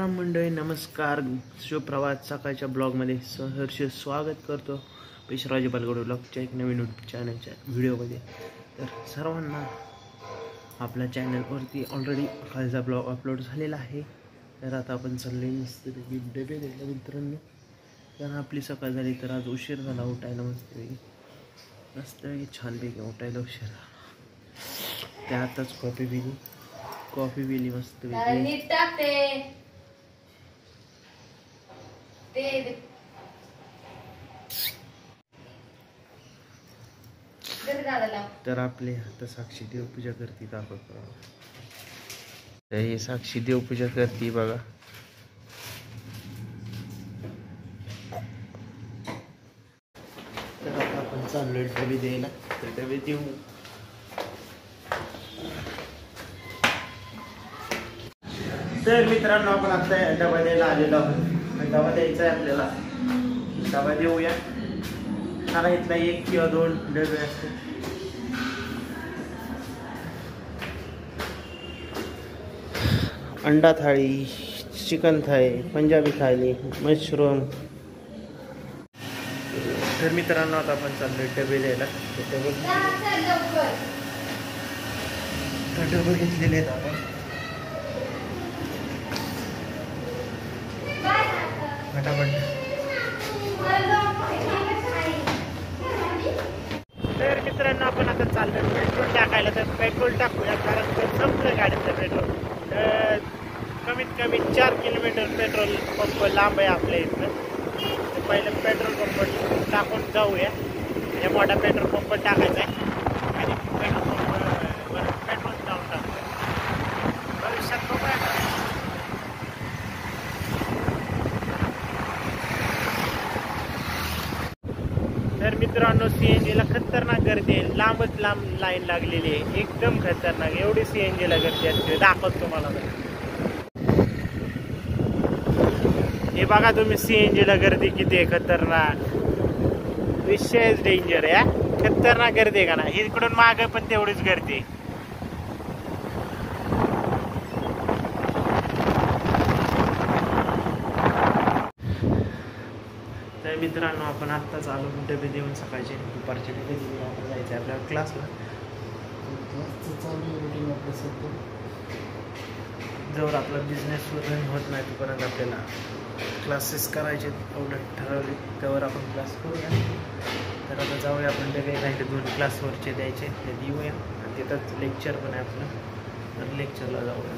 राम मंडळी, नमस्कार. सुप्रभात. सकाळच्या ब्लॉगमध्ये सहर्ष स्वागत करतो पेशराजी बालगड ब्लॉगच्या एक नवीन चॅनलच्या व्हिडिओमध्ये. तर सर्वांना आपल्या चॅनलवरती ऑलरेडी कालचा ब्लॉग अपलोड झालेला आहे. तर आता आपण चालले मस्तपैकी डबे द्यायला मित्रांनो. कारण आपली सकाळ झाली तर आज उशीर झाला उठायला. मस्तपैकी छानपैकी उठायला उशीर झाला. त्या आताच कॉफी पिली मस्त. तर आपले आता साक्षी देवपूजा करते दाखवतो. तर हे साक्षी देवपूजा करते बघा. तर आता आपण चाललोय डबे द्यायला. तर डबे देऊ. तर मित्रांनो, आपण आता डबा द्यायला आलेलो आहोत. डबा द्यायचा आहे आपल्याला. डबा देऊया. मला इथला 1 किंवा 2 डबे असते. अंडा थाळी, चिकन थाळी, पंजाबी थाळी, मशरूम. तर मित्रांनो, आता आपण चाललोय डबे द्यायला. डबे घेतलेले आहेत आपण. तर मित्रांनो, आपण आता चाललोय पेट्रोल टाकायला. तर पेट्रोल टाकूया कारण संपलं गाडीचं पेट्रोल. तर कमीत कमी 4 किलोमीटर पेट्रोल पंप लांब आहे आपल्या इथं. तर पहिलं पेट्रोल पंप टाकून जाऊया. या मोठा पेट्रोल पंप टाकायचा आहे आणि पेट्रोल पंपवर पेट्रोल जाऊन टाकूया. भविष्यात बघूया. तर मित्रांनो, CNG ला खतरनाक गर्दी आहे. लांब लाईन लागलेली आहे. एकदम खतरनाक. एवढी CNG ला गर्दी असते. दाखवतो तुम्हाला. हे बघा तुम्ही, CNG ला गर्दी किती आहे. खतरनाक. विशेष डेंजर आहे. खतरनाक गर्दी आहे का ना. इकडून मागे पण तेवढीच गर्दी. तर मित्रांनो, आपण आत्ताच आलो डबे देऊन. सकाळचे दुपारचे डबे देऊन आपण जायचं आहे आपल्या क्लासला. चालू रुटीन आपलं सध्या. जवळ आपला बिझनेस रन होत नाही तोपर्यंत आपल्याला क्लासेस करायचे. एवढं ठरवले त्यावर आपण क्लास करूया. तर आता जाऊया आपण. डबे राहिले 2 क्लासवरचे द्यायचे, ते देऊया. आणि तिथंच लेक्चर पण आहे आपलं. तर लेक्चरला जाऊया.